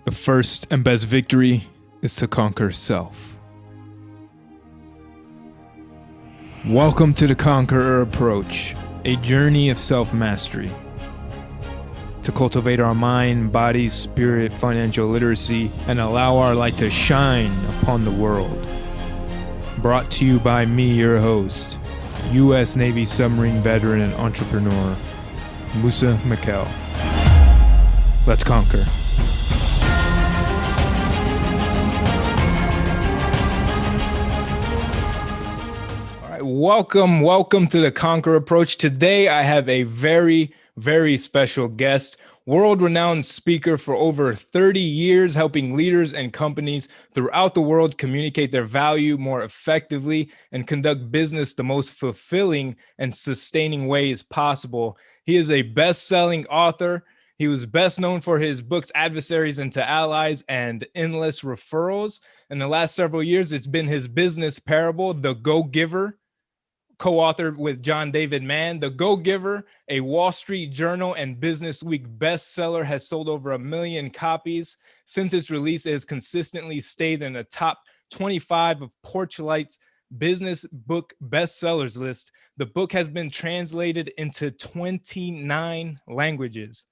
The first and best victory is to conquer self. Welcome to the Conqueror approach, a journey of self-mastery. To cultivate our mind, body, spirit, financial literacy, and allow our light to shine upon the world. Brought to you by me, your host, U.S. Navy submarine veteran and entrepreneur, Musa Mikkel. Let's conquer. Welcome to the Conqueror approach. Today, I have a very special guest, world-renowned speaker for over 30 years, helping leaders and companies throughout the world communicate their value more effectively and conduct business the most fulfilling and sustaining ways possible. He is a best-selling author. He was best known for his books, Adversaries into Allies and Endless Referrals. In the last several years, it's been his business parable, The Go-Giver, co-authored with John David Mann. The Go-Giver, a Wall Street Journal and Business Week bestseller, has sold over 1 million copies. Since its release, it has consistently stayed in the top 25 of Porchlight's business book bestsellers list. The book has been translated into 29 languages.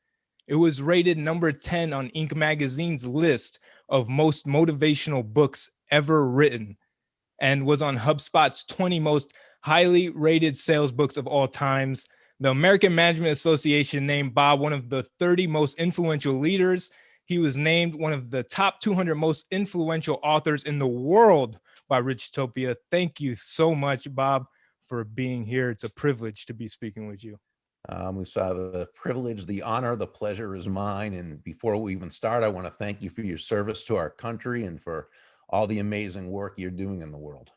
It was rated number 10 on Inc. magazine's list of most motivational books ever written, and was on HubSpot's 20 most highly rated sales books of all times. The American Management Association named Bob one of the 30 most influential leaders. He was named one of the top 200 most influential authors in the world by Richtopia. Thank you so much, Bob, for being here. It's a privilege to be speaking with you. Musa, the privilege, the honor, the pleasure is mine. And before we even start, I want to thank you for your service to our country and for all the amazing work you're doing in the world.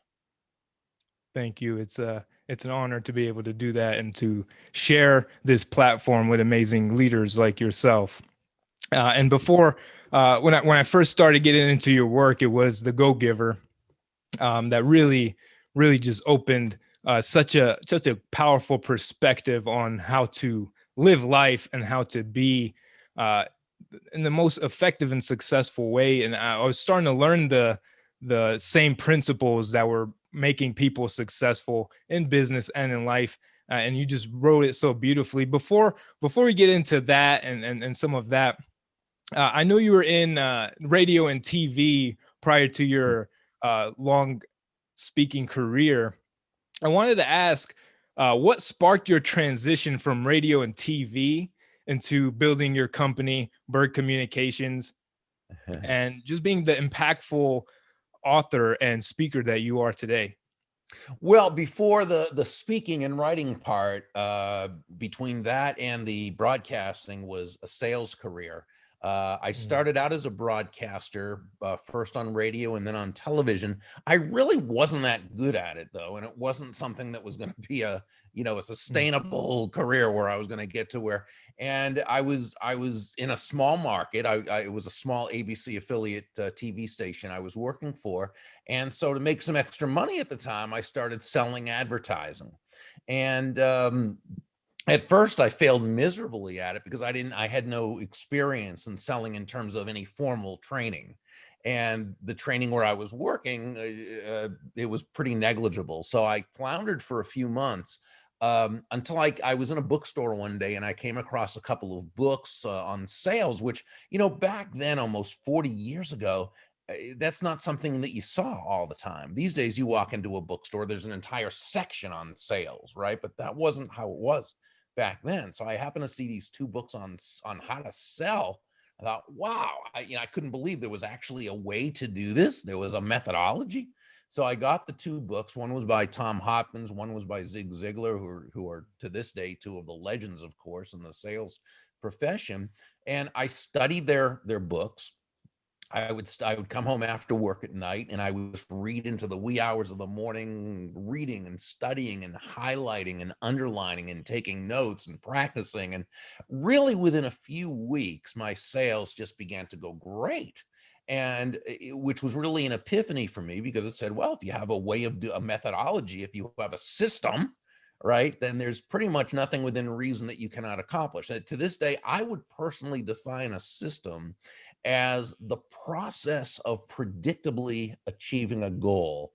Thank you. It's an honor to be able to do that and to share this platform with amazing leaders like yourself. And before, when I first started getting into your work, it was The Go-Giver that really just opened such a powerful perspective on how to live life and how to be in the most effective and successful way. And I was starting to learn the same principles that were making people successful in business and in life. And you just wrote it so beautifully. Before we get into that and some of that, I know you were in radio and TV prior to your long speaking career. I wanted to ask, what sparked your transition from radio and TV into building your company, Burg Communications, and just being the impactful author and speaker that you are today? Well, before the speaking and writing part, between that and the broadcasting was a sales career. I started out as a broadcaster, first on radio and then on television. I really wasn't that good at it, though, and it wasn't something that was going to be a sustainable career where I was going to get to where. And I was in a small market. It was a small ABC affiliate TV station I was working for, and so to make some extra money at the time, I started selling advertising, and at first I failed miserably at it because I had no experience in selling in terms of any formal training, and the training where I was working, it was pretty negligible. So I floundered for a few months until I was in a bookstore one day and I came across a couple of books on sales, which, back then, almost 40 years ago, that's not something that you saw all the time. These days, you walk into a bookstore, there's an entire section on sales, right? But that wasn't how it was back then. So I happened to see these two books on how to sell. I thought, wow, I couldn't believe there was actually a way to do this. There was a methodology. So I got the two books. One was by Tom Hopkins. One was by Zig Ziglar, who are to this day two of the legends, of course, in the sales profession. And I studied their books. I would come home after work at night and I would read into the wee hours of the morning, reading and studying and highlighting and underlining and taking notes and practicing. And really within a few weeks, my sales just began to go great. And which was really an epiphany for me, because it said, well, if you have a way of a methodology, if you have a system, right, then there's pretty much nothing within reason that you cannot accomplish. And to this day, I would personally define a system as the process of predictably achieving a goal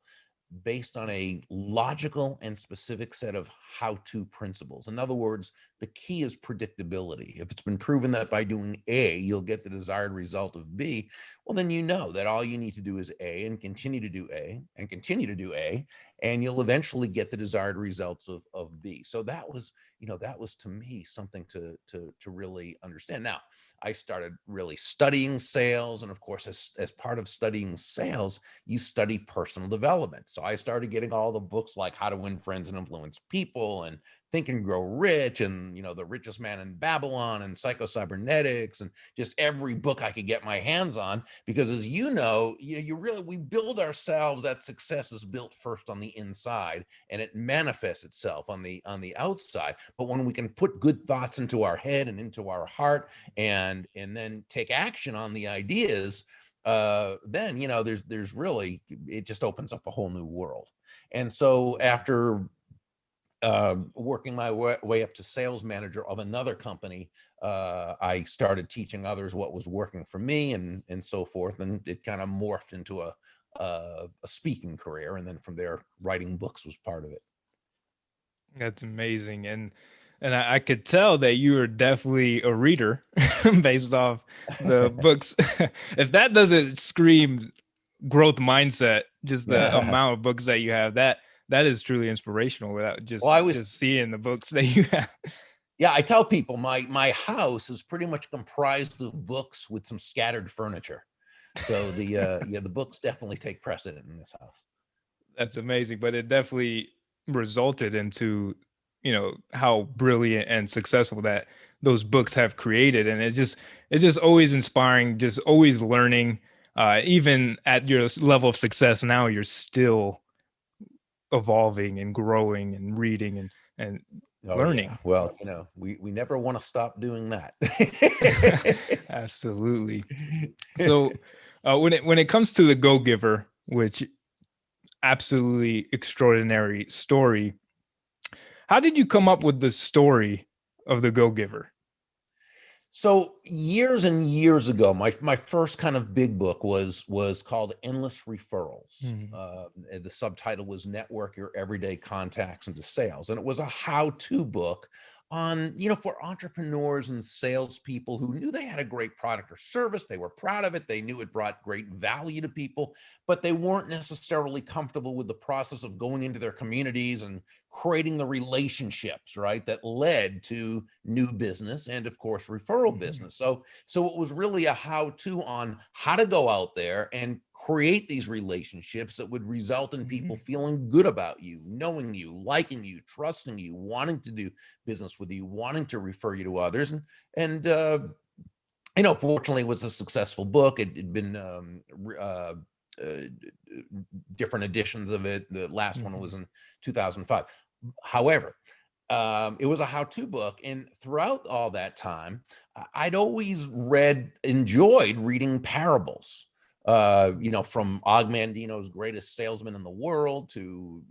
based on a logical and specific set of how-to principles. In other words, the key is predictability. If it's been proven that by doing A, you'll get the desired result of B, well, then you know that all you need to do is A and continue to do A and continue to do A, and you'll eventually get the desired results of B. So that was, that was to me something to really understand. Now, I started really studying sales. And of course, as part of studying sales, you study personal development. So I started getting all the books like How to Win Friends and Influence People and Think and Grow Rich and, The Richest Man in Babylon and Psycho-Cybernetics and just every book I could get my hands on. Because as we build ourselves, that success is built first on the inside and it manifests itself on the outside. But when we can put good thoughts into our head and into our heart and then take action on the ideas, then there's really, it just opens up a whole new world. And so after working my way up to sales manager of another company, I started teaching others what was working for me and so forth, and it kind of morphed into a speaking career, and then from there writing books was part of it. That's amazing. And I could tell that you are definitely a reader based off the books. If that doesn't scream growth mindset, just the amount of books that you have, that is truly inspirational without just seeing the books that you have. Yeah, I tell people my house is pretty much comprised of books with some scattered furniture. So the books definitely take precedent in this house. That's amazing, but it definitely resulted into how brilliant and successful that those books have created, and it's just always inspiring, just always learning. Even at your level of success now, you're still evolving and growing and reading and learning. Yeah. Well, we never want to stop doing that. Absolutely. So when it comes to the Go Giver, which absolutely extraordinary story, how did you come up with the story of the Go Giver? So years and years ago, my first kind of big book was called Endless Referrals. The subtitle was Network Your Everyday Contacts into Sales. And it was a how-to book on, for entrepreneurs and salespeople who knew they had a great product or service. They were proud of it. They knew it brought great value to people, but they weren't necessarily comfortable with the process of going into their communities and creating the relationships, right, that led to new business and of course referral business. So it was really a how-to on how to go out there and create these relationships that would result in people feeling good about you, knowing you, liking you, trusting you, wanting to do business with you, wanting to refer you to others. And fortunately it was a successful book. It had been different editions of it. The last one was in 2005. However, it was a how-to book. And throughout all that time, I'd always enjoyed reading parables, from Og Mandino's Greatest Salesman in the World to,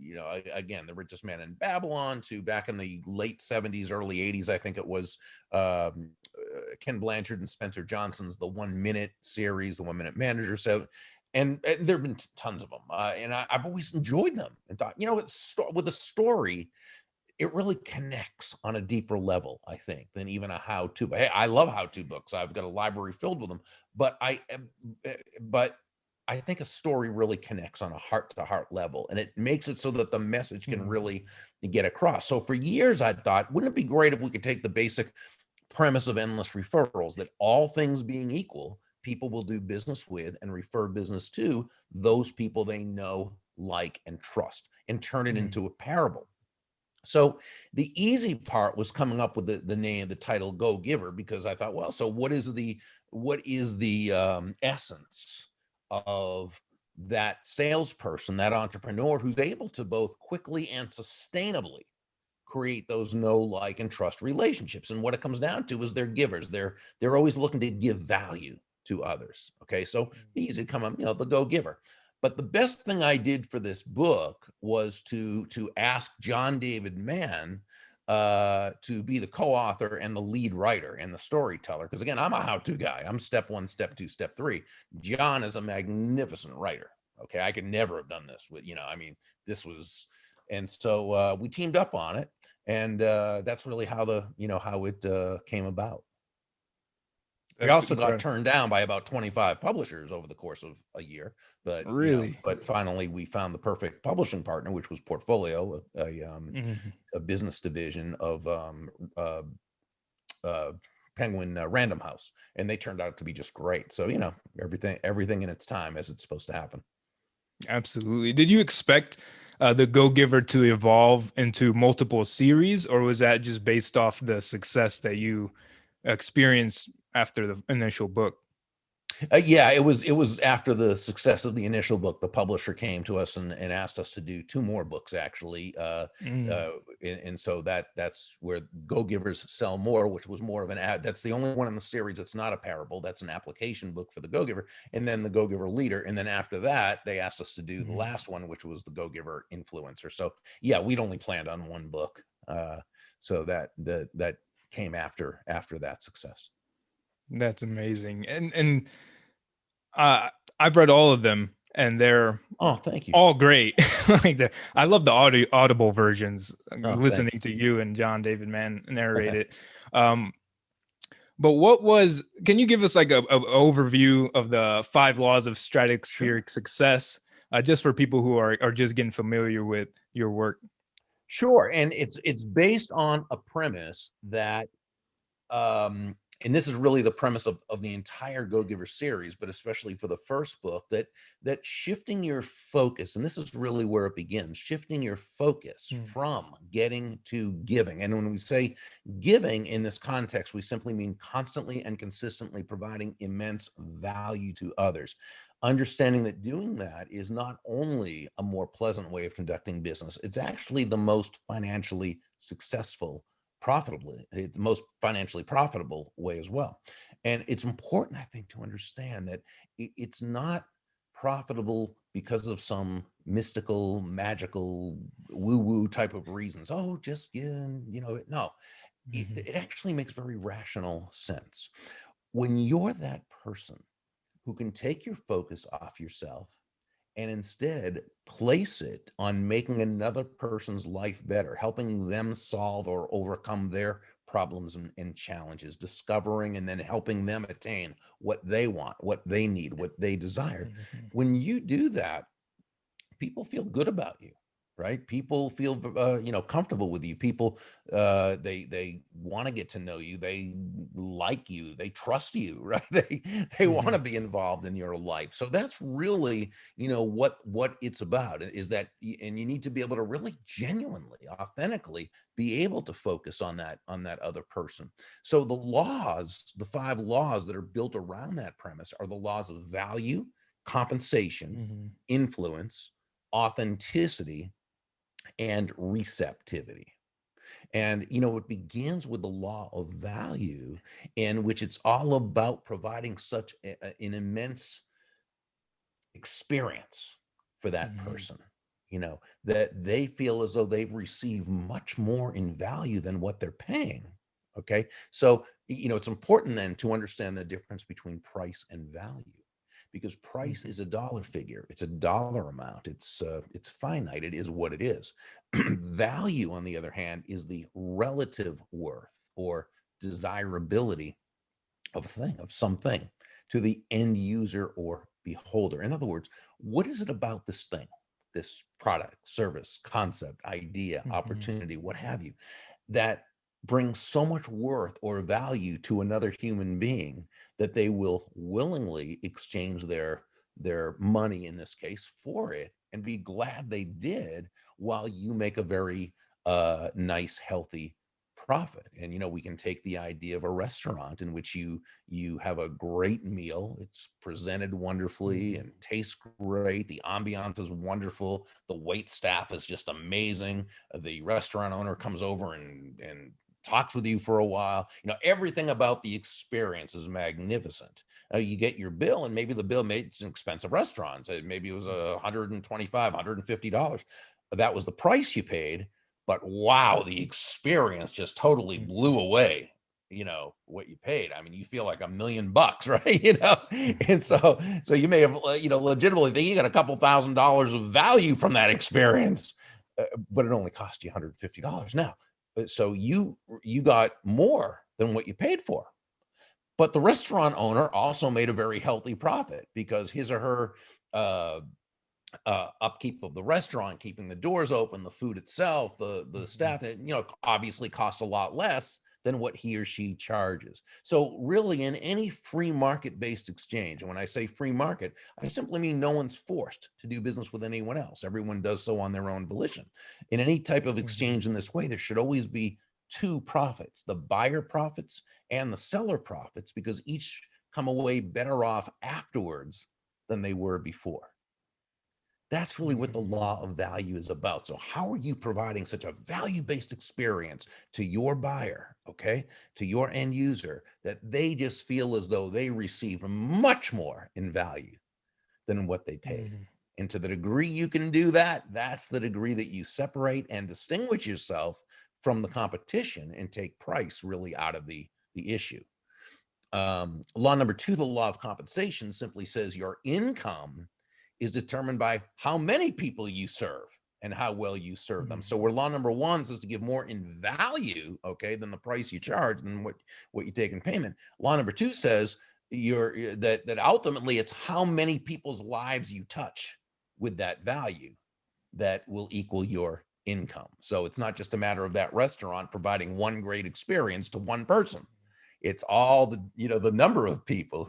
again, The Richest Man in Babylon, to back in the late 70s, early 80s, I think it was Ken Blanchard and Spencer Johnson's The 1 Minute series, The 1 Minute Manager. So, and there have been tons of them. And I've always enjoyed them and thought, with a story, it really connects on a deeper level, I think, than even a how-to. Hey, I love how-to books. I've got a library filled with them, but I think a story really connects on a heart-to-heart level, and it makes it so that the message can really get across. So for years, I thought, wouldn't it be great if we could take the basic premise of Endless Referrals, that all things being equal, people will do business with and refer business to those people they know, like, and trust, and turn it into a parable. So the easy part was coming up with the name, the title Go Giver, because I thought, well, so what is the essence of that salesperson, that entrepreneur who's able to both quickly and sustainably create those know, like, and trust relationships? And what it comes down to is they're givers. They're always looking to give value to others. Okay, so easy to come up, the Go Giver. But the best thing I did for this book was to ask John David Mann to be the co-author and the lead writer and the storyteller. Because again, I'm a how-to guy. I'm step 1, step 2, step 3. John is a magnificent writer. Okay, I could never have done this with, I mean, this was, and so we teamed up on it, and that's really how how it came about. We That's also got incredible. turned down by about 25 publishers over the course of a year, but Really? but finally we found the perfect publishing partner, which was Portfolio, Mhm. a business division of uh, Penguin Random House, and they turned out to be just great. So everything in its time as it's supposed to happen. Absolutely. Did you expect the Go Giver to evolve into multiple series, or was that just based off the success that you experienced after the initial book? Yeah, it was after the success of the initial book, the publisher came to us and asked us to do 2 more books, actually. Mm, And so that's where Go Givers Sell More, which was more of an ad. That's the only one in the series that's not a parable. That's an application book for the Go Giver, and then the Go Giver Leader. And then after that, they asked us to do the mhm. last one, which was the Go Giver Influencer. So yeah, we'd only planned on 1 book. So that came after that success. That's amazing. And uh, I've read all of them, and they're Oh, thank you. all great. I love the audible versions. Oh, thank Listening to you and John David Mann narrate it. Um, but can you give us like a overview of the 5 laws of Sure. stratospheric success, just for people who are just getting familiar with your work? Sure, and it's based on a premise that, and this is really the premise of the entire Go Giver series, but especially for the first book, that shifting your focus, and this is really where it begins, shifting your focus Mm, from getting to giving. And when we say giving in this context, we simply mean constantly and consistently providing immense value to others. Understanding that doing that is not only a more pleasant way of conducting business, it's actually the most financially successful, profitably, the most financially profitable way as well. And it's important, I think, to understand that it's not profitable because of some mystical, magical, woo-woo type of reasons. Oh, just no, mhm, it actually makes very rational sense. When you're that person who can take your focus off yourself and instead place it on making another person's life better, helping them solve or overcome their problems and challenges, discovering and then helping them attain what they want, what they need, what they desire. mhm, When you do that, people feel good about you, right? People feel comfortable with you. People they want to get to know you, they like you, they trust you, right? They want to mhm, be involved in your life. So that's really what it's about, is that, and you need to be able to really genuinely, authentically be able to focus on that other person. So the 5 laws that are built around that premise are the laws of value, compensation, mhm, influence, authenticity, and receptivity. And it begins with the law of value, in which it's all about providing such an immense experience for that mhm. person, that they feel as though they've received much more in value than what they're paying. Okay. So, it's important then to understand the difference between price and value, because price Mhm. is a dollar figure. It's a dollar amount. It's finite. It is what it is. Value, on the other hand, is the relative worth or desirability of a thing, of something, to the end user or beholder. In other words, what is it about this thing, this product, service, concept, idea, Mhm. opportunity, what have you, that brings so much worth or value to another human being that they will willingly exchange their money, in this case, for it, and be glad they did, while you make a very nice, healthy profit. And we can take the idea of a restaurant in which you have a great meal. It's presented wonderfully Mhm. and tastes great. The ambiance is wonderful. The wait staff is just amazing. The restaurant owner comes over and talks with you for a while. Everything about the experience is magnificent. You get your bill, and maybe the bill made an expensive restaurant. Maybe it was $125, $150. That was the price you paid. But wow, the experience just totally blew away, what you paid. I mean, you feel like $1 million, right? And so you may have, legitimately think you got a couple $1,000s of value from that experience, but it only cost you $150 now. So you got more than what you paid for. But the restaurant owner also made a very healthy profit, because his or her upkeep of the restaurant, keeping the doors open, the food itself, the staff, obviously cost a lot less than what he or she charges. So really, in any free market-based exchange, and when I say free market, I simply mean no one's forced to do business with anyone else. Everyone does so on their own volition. In any type of exchange in this way, there should always be two profits: the buyer profits and the seller profits, because each come away better off afterwards than they were before. That's really what the law of value is about. So how are you providing such a value-based experience to your buyer, okay, to your end user, that they just feel as though they receive much more in value than what they paid? And to the degree you can do that, that's the degree that you separate and distinguish yourself from the competition and take price really out of the issue. Law number 2, the law of compensation, simply says your income is determined by how many people you serve and how well you serve them. So where law number 1 says to give more in value, okay, than the price you charge, than what you take in payment, law number 2 says that ultimately it's how many people's lives you touch with that value that will equal your income. So it's not just a matter of that restaurant providing one great experience to one person. It's all the number of people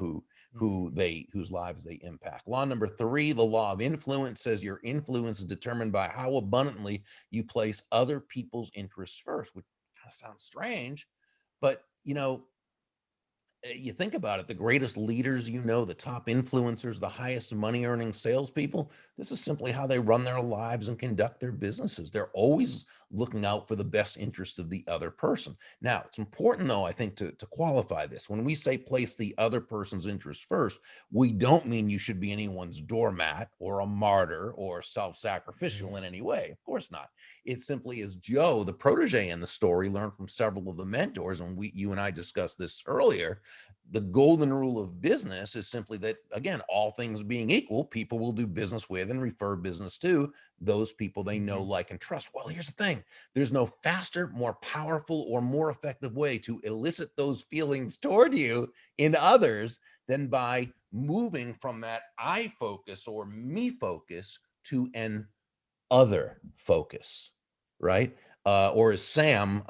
whose lives they impact. Law number 3, the law of influence, says your influence is determined by how abundantly you place other people's interests first, which kind of sounds strange, but you think about it, the greatest leaders, the top influencers, the highest money earning salespeople, this is simply how they run their lives and conduct their businesses. They're always looking out for the best interest of the other person. Now, it's important, though, I think, to qualify this. When we say place the other person's interest first, we don't mean you should be anyone's doormat or a martyr or self-sacrificial in any way. Of course not. It simply is Joe, the protege in the story, learned from several of the mentors, and you and I discussed this earlier. The golden rule of business is simply that, again, all things being equal, people will do business with and refer business to those people they know, like, and trust. Well, here's the thing. There's no faster, more powerful, or more effective way to elicit those feelings toward you in others than by moving from that I focus or me focus to an other focus, right? Or as Sam,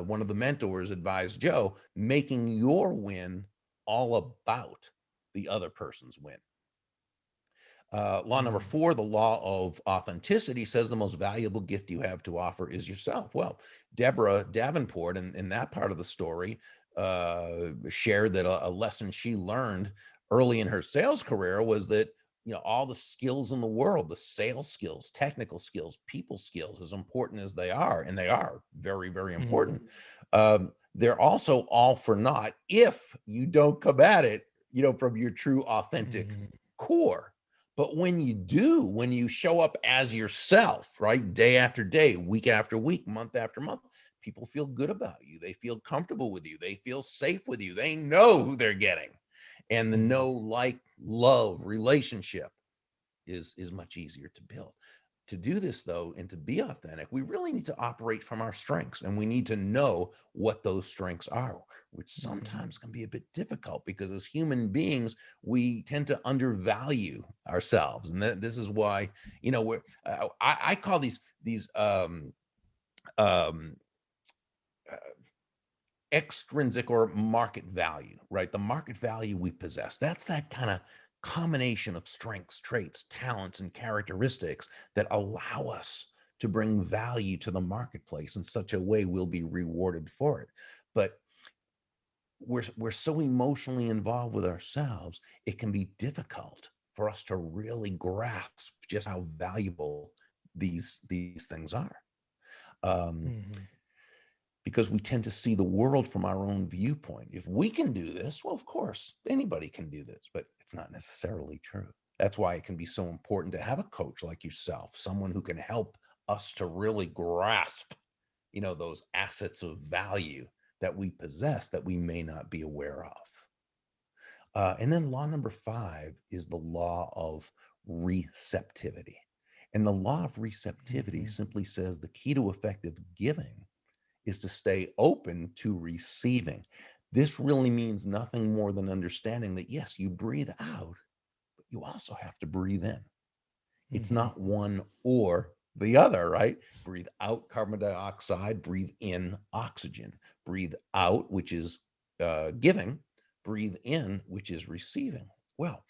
one of the mentors, advised Joe, making your win all about the other person's win. Law number 4, the law of authenticity, says the most valuable gift you have to offer is yourself. Well, Deborah Davenport, in that part of the story, shared that a lesson she learned early in her sales career was that all the skills in the world, the sales skills, technical skills, people skills, as important as they are, and they are very, very important, they're also all for naught if you don't come at it, from your true authentic core. But when you do, when you show up as yourself, right, day after day, week after week, month after month, people feel good about you. They feel comfortable with you. They feel safe with you. They know who they're getting. And the know, like, love relationship is much easier to build. To do this, though, and to be authentic, we really need to operate from our strengths, and we need to know what those strengths are, which sometimes can be a bit difficult because as human beings, we tend to undervalue ourselves. And this is why, I call these extrinsic or market value, right? The market value we possess. That's that kind of combination of strengths, traits, talents, and characteristics that allow us to bring value to the marketplace in such a way we'll be rewarded for it. But we're so emotionally involved with ourselves, it can be difficult for us to really grasp just how valuable these things are. because we tend to see the world from our own viewpoint. If we can do this, well, of course, anybody can do this, but it's not necessarily true. That's why it can be so important to have a coach like yourself, someone who can help us to really grasp, those assets of value that we possess that we may not be aware of. And then law number 5 is the law of receptivity. And the law of receptivity simply says the key to effective giving is to stay open to receiving. This really means nothing more than understanding that, yes, you breathe out, but you also have to breathe in. It's not one or the other, right? Breathe out carbon dioxide, breathe in oxygen. Breathe out, which is giving, breathe in, which is receiving. Well,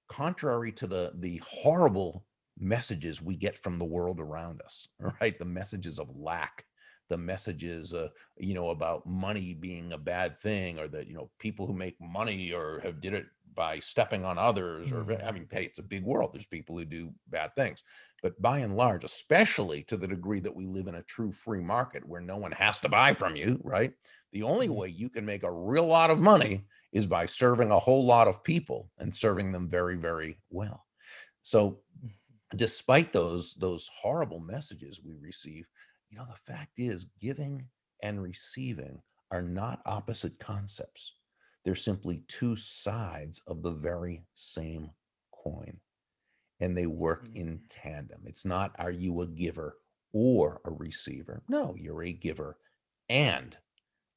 contrary to the horrible messages we get from the world around us, right? The messages of lack, the messages, about money being a bad thing, or that, people who make money or have did it by stepping on others, or, I mean, hey, it's a big world. There's people who do bad things, but by and large, especially to the degree that we live in a true free market where no one has to buy from you, right? The only way you can make a real lot of money is by serving a whole lot of people and serving them very, very well. So despite those horrible messages we receive, the fact is giving and receiving are not opposite concepts. They're simply two sides of the very same coin, and they work in tandem. It's not, are you a giver or a receiver? No, you're a giver and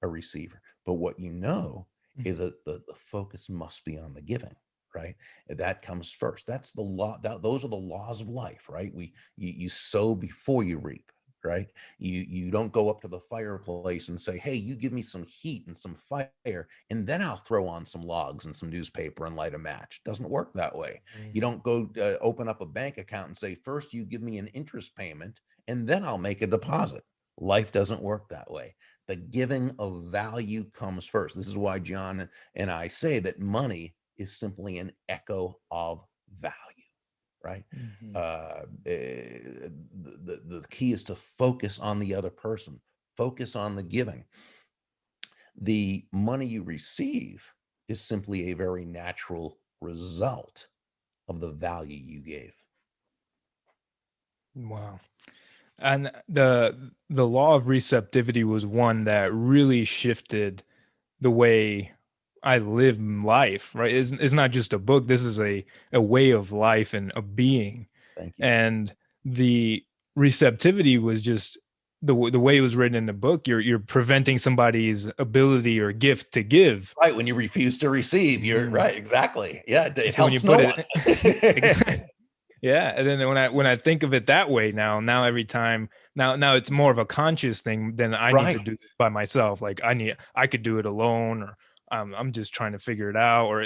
a receiver. But what is that the focus must be on the giving, right? That comes first. That's the law. Those are the laws of life, right? You sow before you reap, right? You don't go up to the fireplace and say, hey, you give me some heat and some fire, and then I'll throw on some logs and some newspaper and light a match. It doesn't work that way. You don't go open up a bank account and say, first you give me an interest payment and then I'll make a deposit. Life doesn't work that way. The giving of value comes first. This is why John and I say that money is simply an echo of value, right? The key is to focus on the other person, focus on the giving. The money you receive is simply a very natural result of the value you gave. Wow. And the law of receptivity was one that really shifted the way I live life, right? It's not just a book. This is a way of life and a being. Thank you. And the receptivity was just the way it was written in the book. You're preventing somebody's ability or gift to give. Right. When you refuse to receive, you're right. Exactly. Yeah. It So when you helps no put one. it, yeah, and then when I think of it that way now every time now it's more of a conscious thing than I need to Right. do this by myself. Like I could do it alone, or I'm just trying to figure it out, or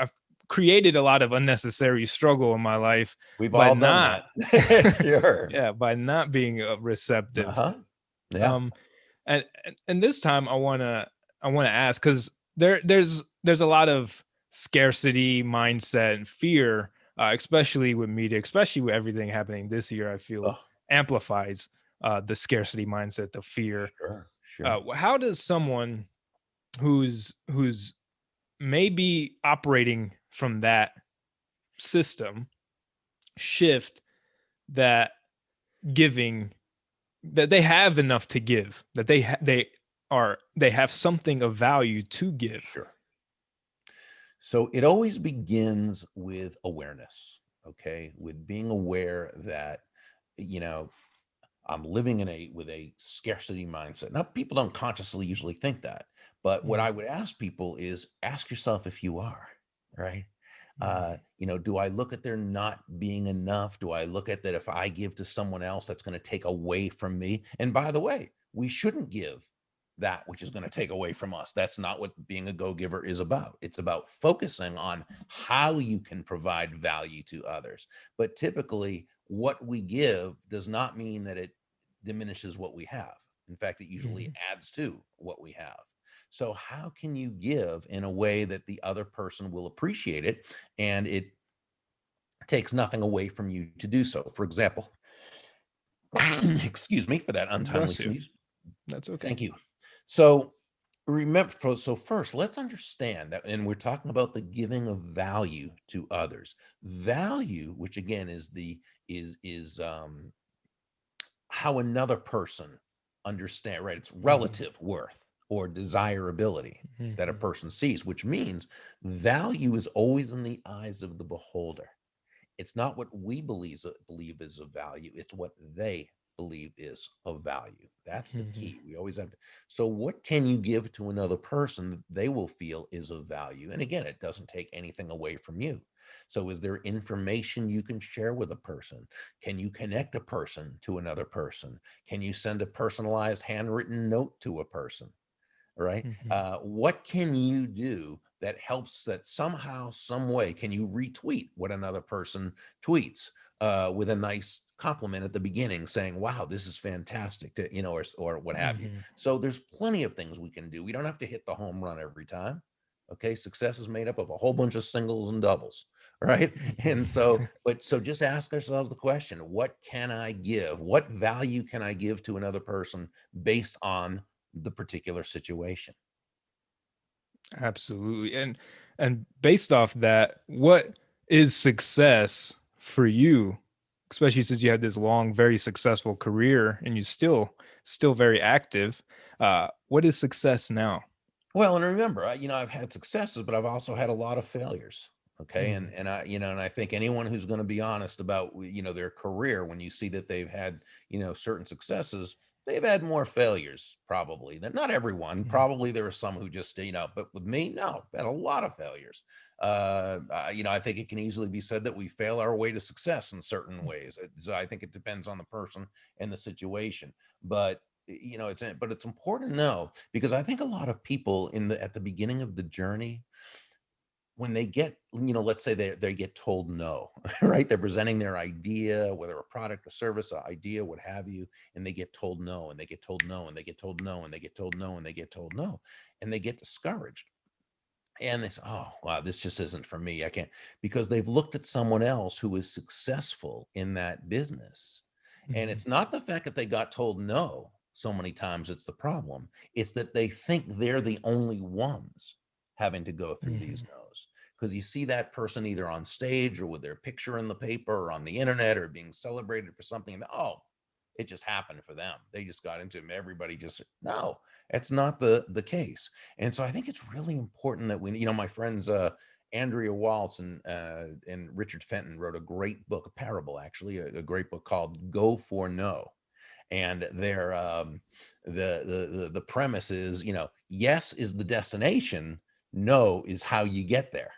I've created a lot of unnecessary struggle in my life We've by all done not that. Sure. yeah, by not being receptive. Uh-huh. Yeah. Um, and this time I wanna ask, because there's a lot of scarcity mindset and fear, especially with media, especially with everything happening this year. I feel Oh, amplifies the scarcity mindset, the fear. sure. Sure. How does someone who's maybe operating from that system shift that giving, that they have enough to give, that they have something of value to give? Sure. So it always begins with awareness, okay? With being aware that, you know, I'm living with a scarcity mindset. Now, people don't consciously usually think that, but what I would ask people is ask yourself if you are, right? Do I look at there not being enough? Do I look at that if I give to someone else, that's going to take away from me? And by the way, we shouldn't give that which is going to take away from us. That's not what being a go-giver is about. It's about focusing on how you can provide value to others. But typically, what we give does not mean that it diminishes what we have. In fact, it usually adds to what we have. So how can you give in a way that the other person will appreciate it and it takes nothing away from you to do so? For example, excuse me for that untimely Bless you. sneeze. That's okay. Thank you. So remember, so first, let's understand that, and we're talking about the giving of value to others. Value, which again is how another person understand, right? It's Mhm. relative worth or desirability that a Mhm. person sees, which means value is always in the eyes of the beholder. It's not what we believe is of value. It's what they believe is of value. That's the Mhm. key. We always have to. So, what can you give to another person that they will feel is of value? And again, it doesn't take anything away from you. So, is there information you can share with a person? Can you connect a person to another person? Can you send a personalized handwritten note to a person? Right? Mhm. What can you do that helps, that somehow, some way, can you retweet what another person tweets with a nice compliment at the beginning saying, wow, this is fantastic, to, or what have you. Mhm. So there's plenty of things we can do. We don't have to hit the home run every time. Okay. Success is made up of a whole bunch of singles and doubles. Right. And so, Mhm. so just ask ourselves the question, what can I give? What value can I give to another person based on the particular situation? Absolutely. And based off that, what is success for you? Especially since you had this long, very successful career and you still very active. What is success now? Well, and remember, I've had successes, but I've also had a lot of failures. Okay, and Mhm. and I, and I think anyone who's going to be honest about, their career, when you see that they've had, certain successes, they've had more failures probably. That not everyone, Mhm. probably there are some who just, but with me, no, I've had a lot of failures. I think it can easily be said that we fail our way to success in certain ways. So I think it depends on the person and the situation, but it's important to know, because I think a lot of people at the beginning of the journey, when they get, let's say they get told no, right? They're presenting their idea, whether a product, a service, an idea, what have you, and they get told no, and they get told no, and they get told no, and they get told no, and they get told no, and they get discouraged. And they say, oh, wow, this just isn't for me. I can't, because they've looked at someone else who is successful in that business. And Mhm. it's not the fact that they got told no so many times, it's the problem. It's that they think they're the only ones having to go through these Mhm. no's. Because you see that person either on stage or with their picture in the paper or on the internet or being celebrated for something. And, oh, it just happened for them. They just got into it. Everybody just, no, that's not the case. And so I think it's really important that we, my friends, Andrea Waltz and Richard Fenton wrote a great book, a parable, actually, a great book called Go for No. And their the premise is, yes is the destination, no is how you get there.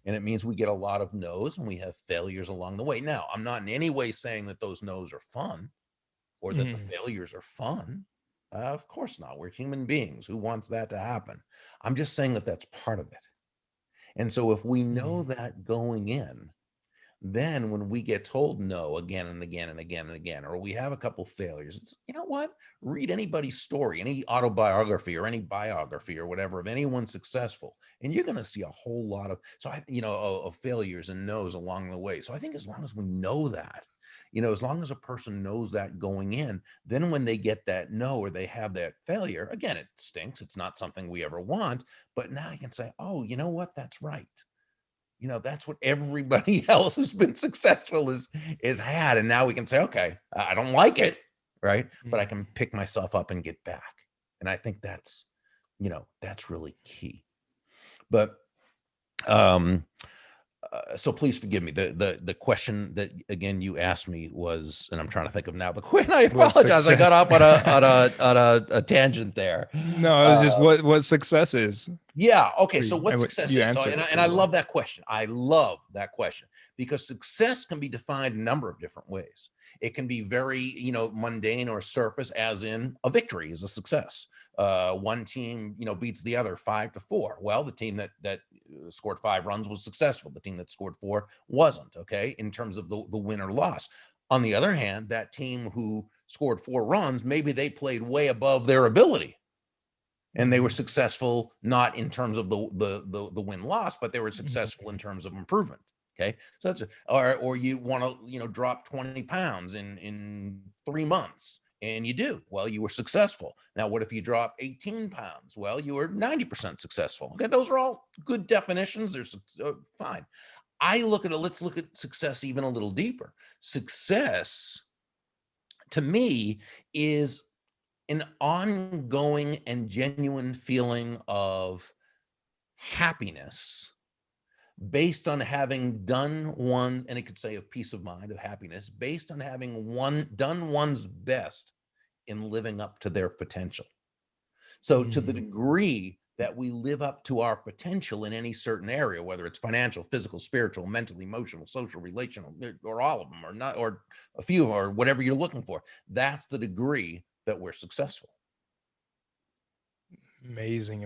And it means we get a lot of no's and we have failures along the way. Now, I'm not in any way saying that those no's are fun or that the Mhm. failures are fun. Of course not. We're human beings. Who wants that to happen? I'm just saying that that's part of it. And so if we know Mhm. that going in, then when we get told no again and again and again and again, or we have a couple failures, it's, you know what? Read anybody's story, any autobiography or any biography or whatever of anyone successful, and you're going to see a whole lot of, of failures and no's along the way. So I think as long as we know that, as long as a person knows that going in, then when they get that no or they have that failure, again, it stinks. It's not something we ever want, but now you can say, oh, you know what? That's right. That's what everybody else who's been successful is had. And now we can say, okay, I don't like it, right? But I Mhm. can pick myself up and get back. And I think that's really key. But um so please forgive me. The question that again you asked me was, and I'm trying to think of now the question. I What apologize. I got success? off on a tangent there. No, it was just Uh, what success is Yeah. Okay. for So you, what and what success you is. So answered and I, it and I pretty well. love that question. I love that question because success can be defined a number of different ways. It can be very, mundane or surface, as in a victory is a success. One team, beats the other 5-4. Well, the team that scored 5 runs was successful. The team that scored 4 wasn't. Okay, in terms of the win or loss. On the other hand, that team who scored 4 runs, maybe they played way above their ability and they were Mhm. successful not in terms of the win loss, but they were successful in Mhm. terms of improvement. Okay, so that's or you want to drop 20 pounds in 3 months, And you do. Well, you were successful. Now, what if you drop 18 pounds? Well, you were 90% successful. Okay, those are all good definitions. They're fine. I look at it, let's look at success even a little deeper. Success, to me, is an ongoing and genuine feeling of happiness based on having done one, and it could say of peace of mind, of happiness, based on having done one's best in living up to their potential. So to the degree that we live up to our potential in any certain area, whether it's financial, physical, spiritual, mental, emotional, social, relational, or all of them, or not, or a few, or whatever you're looking for, that's the degree that we're successful. Amazing.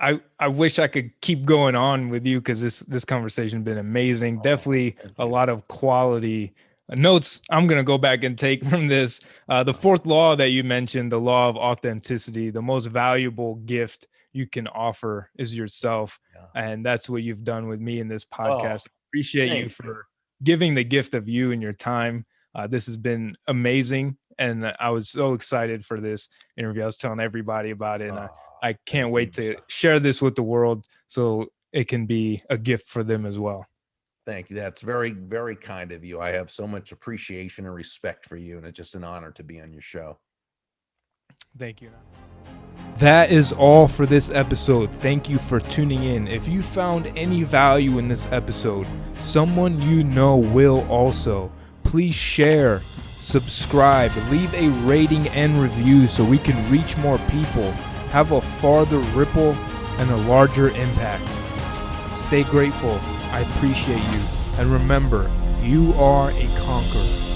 I wish I could keep going on with you because this conversation has been amazing. Definitely a lot of quality notes I'm going to go back and take from this. The fourth law that you mentioned, the law of authenticity, the most valuable gift you can offer is yourself. Yeah. And that's what you've done with me in this podcast. I appreciate you for giving the gift of you and your time. This has been amazing. And I was so excited for this interview. I was telling everybody about it. And I can't wait to share this with the world so it can be a gift for them as well. Thank you. That's very, very kind of you. I have so much appreciation and respect for you, and it's just an honor to be on your show. Thank you. That is all for this episode. Thank you for tuning in. If you found any value in this episode, someone you know will also. Please share, subscribe, leave a rating and review so we can reach more people, have a farther ripple, and a larger impact. Stay grateful. I appreciate you. And remember, you are a conqueror.